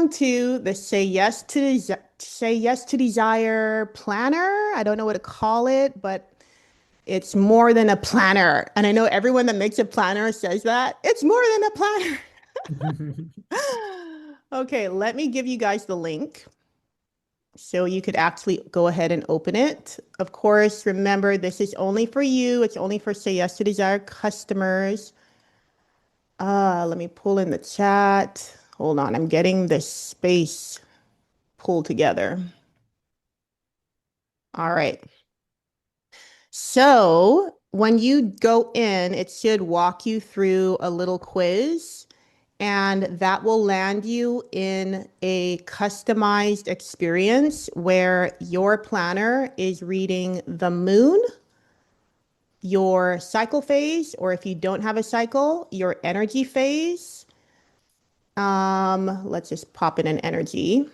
everyone to the Say Yes to Desire planner. I don't know what to call it, but it's more than a planner. And I know everyone that makes a planner says that. It's more than a planner. Okay, let me give you guys the link so you could actually go ahead and open it. Of course, remember this is only for you. It's only for Say Yes to Desire customers. Let me pull in the chat. Hold on, I'm getting this space pulled together. All right. So when you go in, it should walk you through a little quiz, and that will land you in a customized experience where your planner is reading the moon, your cycle phase, or if you don't have a cycle, your energy phase. Let's just pop in an energy.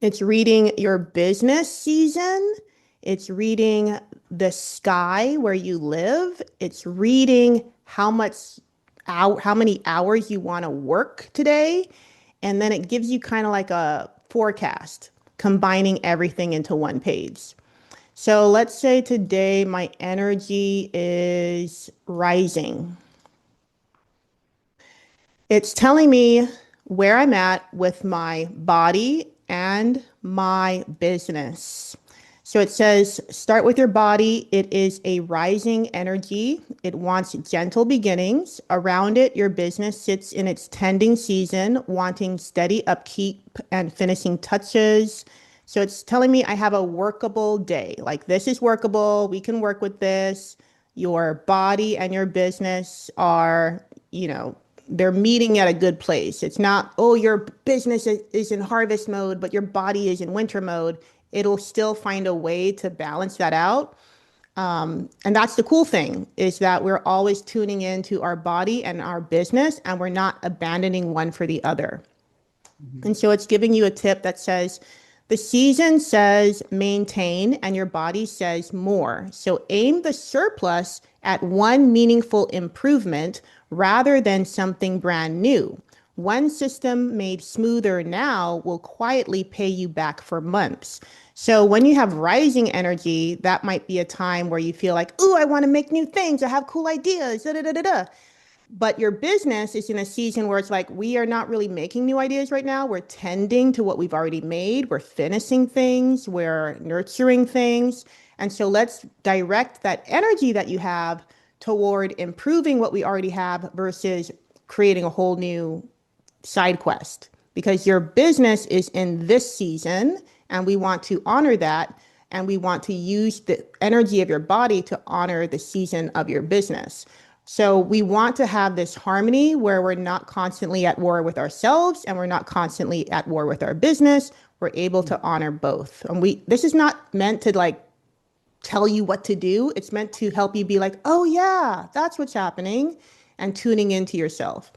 It's reading your business season. It's reading the sky where you live. It's reading how many hours you want to work today. And then it gives you kind of like a forecast, combining everything into one page. So let's say today my energy is rising. It's telling me where I'm at with my body and my business. So it says, start with your body. It is a rising energy. It wants gentle beginnings. Around it, your business sits in its tending season, wanting steady upkeep and finishing touches. So it's telling me I have a workable day. Like this is workable. We can work with this. Your body and your business are, they're meeting at a good place. It's not, oh, your business is in harvest mode, but your body is in winter mode. It'll still find a way to balance that out. And that's the cool thing is that we're always tuning into our body and our business, and we're not abandoning one for the other. And so it's giving you a tip that says the season says maintain and your body says more. So aim the surplus at one meaningful improvement rather than something brand new. One system made smoother now will quietly pay you back for months. So when you have rising energy, that might be a time where you feel like, oh, I want to make new things. I have cool ideas. Da, da, da, da, da. But your business is in a season where it's like, we are not really making new ideas right now. We're tending to what we've already made. We're finishing things. We're nurturing things. And so let's direct that energy that you have toward improving what we already have versus creating a whole new side quest. Because your business is in this season, and we want to honor that. And we want to use the energy of your body to honor the season of your business. So we want to have this harmony where we're not constantly at war with ourselves and we're not constantly at war with our business. We're able to honor both. And this is not meant to like tell you what to do. It's meant to help you be like, oh yeah, that's what's happening, and tuning into yourself.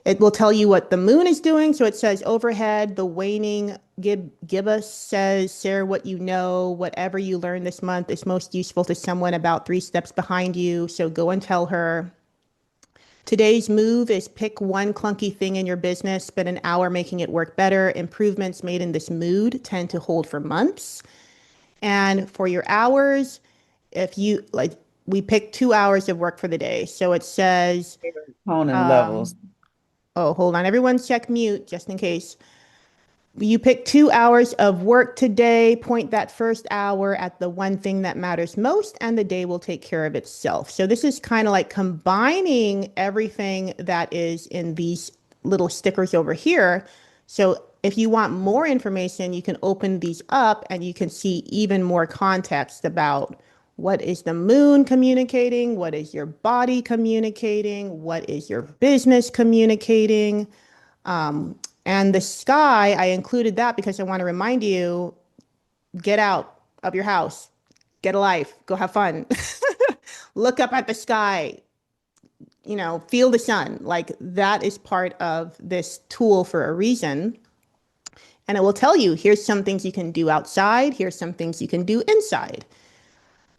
It will tell you what the moon is doing. So it says overhead, the waning gibbous says, share what you know, whatever you learned this month is most useful to someone about 3 steps behind you. So go and tell her. Today's move is pick one clunky thing in your business, spend an hour making it work better. Improvements made in this mood tend to hold for months. And for your hours, if you like, we pick 2 hours of work for the day. So it says, Tone and levels. um, oh, hold on. Everyone check mute just in case. You pick 2 hours of work today, point that first hour at the one thing that matters most, and the day will take care of itself. So this is kind of like combining everything that is in these little stickers over here. So if you want more information, you can open these up and you can see even more context about what is the moon communicating, what is your body communicating, what is your business communicating. And the sky, I included that because I want to remind you, get out of your house, get a life, go have fun. Look up at the sky, feel the sun. Like that is part of this tool for a reason. And it will tell you, here's some things you can do outside, here's some things you can do inside.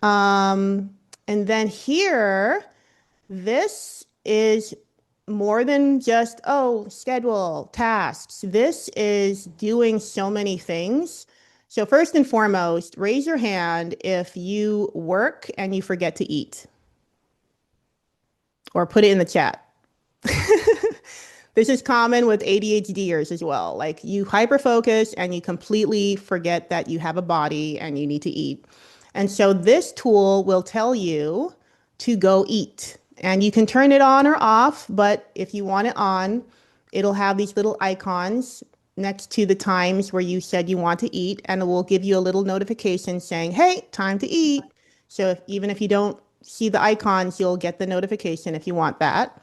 And then here, this is more than just, oh, schedule, tasks. This is doing so many things. So, first and foremost, raise your hand if you work and you forget to eat, or put it in the chat. This is common with ADHDers as well. Like you hyper focus and you completely forget that you have a body and you need to eat. And so this tool will tell you to go eat. And you can turn it on or off, but if you want it on, it'll have these little icons next to the times where you said you want to eat, and it will give you a little notification saying, hey, time to eat. So even if you don't see the icons, you'll get the notification if you want that.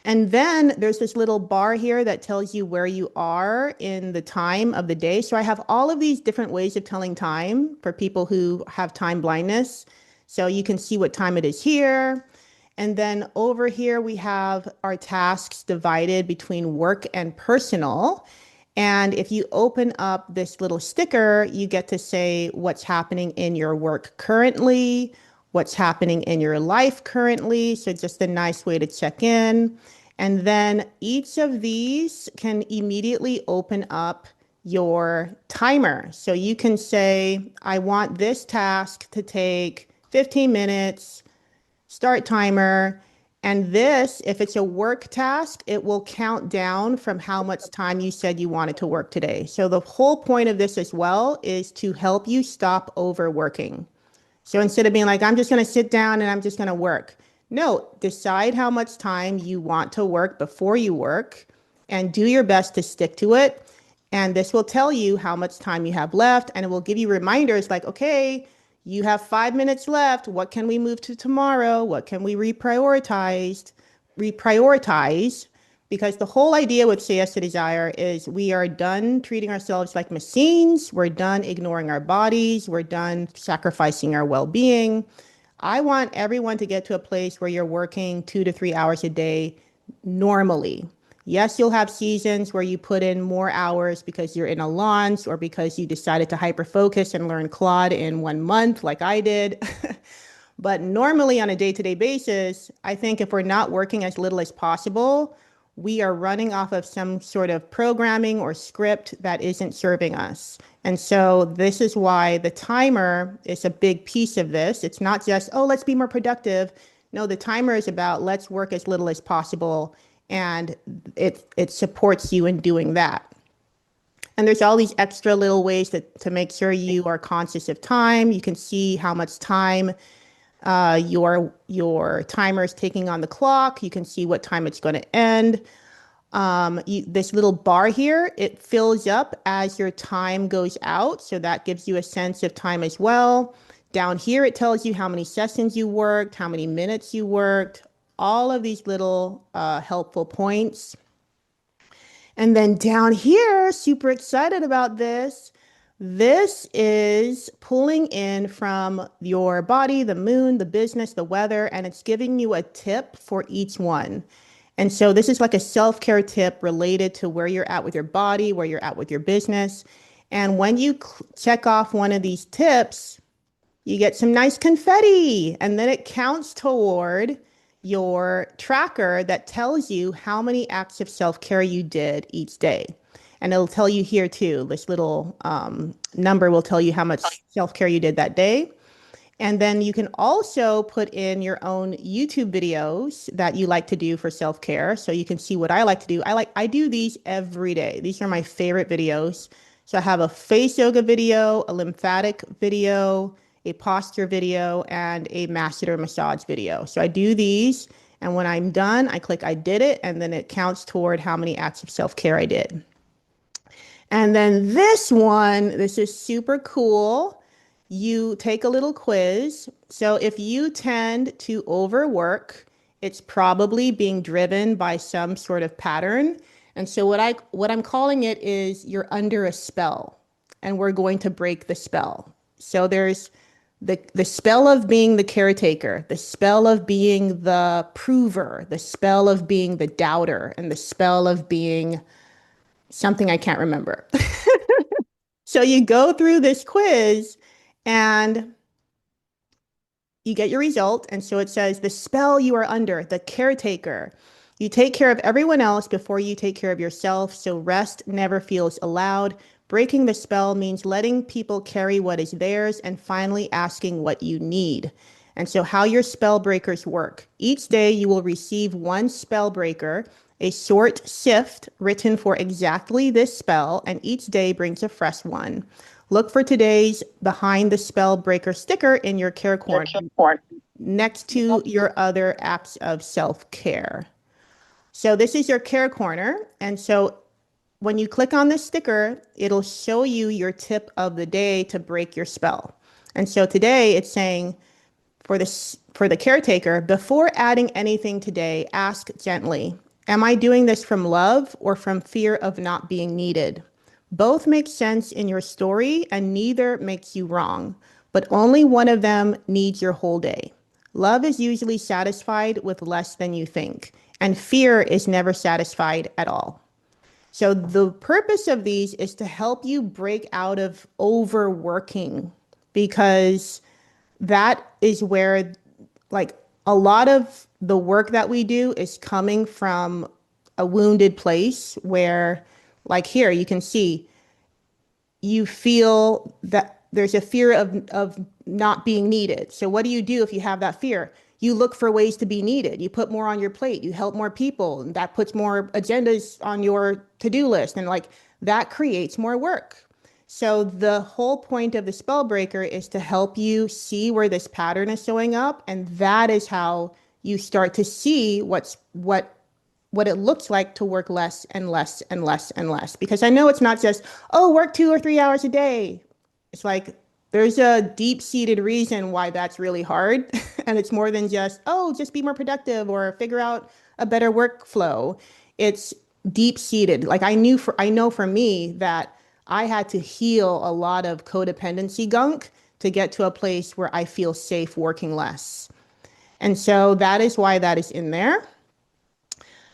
And then there's this little bar here that tells you where you are in the time of the day. So I have all of these different ways of telling time for people who have time blindness. So you can see what time it is here. And then over here, we have our tasks divided between work and personal. And if you open up this little sticker, you get to say what's happening in your work currently, what's happening in your life currently. So just a nice way to check in. And then each of these can immediately open up your timer. So you can say, I want this task to take 15 minutes, start timer. And this, if it's a work task, it will count down from how much time you said you wanted to work today. So the whole point of this as well is to help you stop overworking. So instead of being like, I'm just going to sit down and I'm just going to work. No, decide how much time you want to work before you work and do your best to stick to it. And this will tell you how much time you have left, and it will give you reminders like, okay, you have 5 minutes left. What can we move to tomorrow? What can we reprioritize? Because the whole idea with Say Yes to Desire is we are done treating ourselves like machines. We're done ignoring our bodies. We're done sacrificing our well-being. I want everyone to get to a place where you're working 2 to 3 hours a day normally. Yes, you'll have seasons where you put in more hours because you're in a launch or because you decided to hyper focus and learn Claude in 1 month, like I did. But normally on a day-to-day basis, I think if we're not working as little as possible, we are running off of some sort of programming or script that isn't serving us. And so this is why the timer is a big piece of this. It's not just, oh, let's be more productive. No, the timer is about let's work as little as possible, and it supports you in doing that. And there's all these extra little ways to make sure you are conscious of time. You can see how much time your timer is taking on the clock. You can see what time it's going to end. This little bar here, it fills up as your time goes out. So that gives you a sense of time as well. Down here, it tells you how many sessions you worked, how many minutes you worked, all of these little helpful points. And then down here, super excited about this. This is pulling in from your body, the moon, the business, the weather, and it's giving you a tip for each one. And so this is like a self-care tip related to where you're at with your body, where you're at with your business. And when you check off one of these tips, you get some nice confetti, and then it counts toward your tracker that tells you how many acts of self-care you did each day. And it'll tell you here too, this little number will tell you how much self-care you did that day. And then you can also put in your own YouTube videos that you like to do for self-care. So you can see what I like to do. I do these every day. These are my favorite videos. So I have a face yoga video, a lymphatic video, a posture video, and a masseter massage video. So I do these, and when I'm done, I click I did it, and then it counts toward how many acts of self-care I did. And then this one, this is super cool. You take a little quiz. So if you tend to overwork, it's probably being driven by some sort of pattern. And so what I'm calling it is you're under a spell, and we're going to break the spell. So there's the spell of being the caretaker, the spell of being the prover, the spell of being the doubter, and the spell of being something I can't remember. So you go through this quiz and you get your result. And so it says the spell you are under, the caretaker. You take care of everyone else before you take care of yourself, so rest never feels allowed. Breaking the spell means letting people carry what is theirs and finally asking what you need. And so, how your spell breakers work. Each day, you will receive one spell breaker, a short sift written for exactly this spell, and each day brings a fresh one. Look for today's Behind the Spell Breaker sticker in your care corner next to your other apps of self care. So this is your care corner. And so when you click on this sticker, it'll show you your tip of the day to break your spell. And so today it's saying for the caretaker, before adding anything today, ask gently, am I doing this from love or from fear of not being needed? Both make sense in your story and neither makes you wrong, but only one of them needs your whole day. Love is usually satisfied with less than you think, and fear is never satisfied at all. So the purpose of these is to help you break out of overworking because that is where like a lot of the work that we do is coming from a wounded place where like here you can see you feel that there's a fear of not being needed. So what do you do if you have that fear? You look for ways to be needed. You put more on your plate. You help more people. And that puts more agendas on your to-do list. And like that creates more work. So the whole point of the spell breaker is to help you see where this pattern is showing up. And that is how you start to see what it looks like to work less and less and less and less. Because I know it's not just, oh, work 2 or 3 hours a day. It's like there's a deep-seated reason why that's really hard. And it's more than just, oh, just be more productive or figure out a better workflow. It's deep-seated. Like I know for me that I had to heal a lot of codependency gunk to get to a place where I feel safe working less. And so that is why that is in there.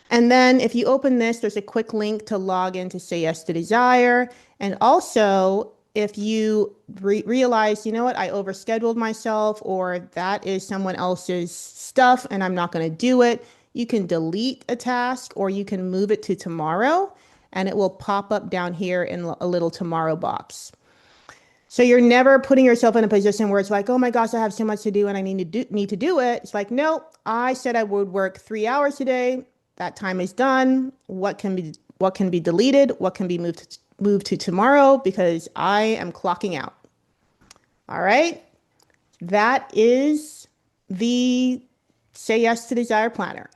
And then if you open this, there's a quick link to log in to Say Yes to Desire. And also, if you realize, you know what, I overscheduled myself or that is someone else's stuff and I'm not going to do it, you can delete a task or you can move it to tomorrow and it will pop up down here in a little tomorrow box. So you're never putting yourself in a position where it's like, oh my gosh, I have so much to do and I need to do it. It's like, no, I said I would work 3 hours today. That time is done. What can be deleted? What can be moved to tomorrow because I am clocking out. All right. That is the Say Yes to Desire planner.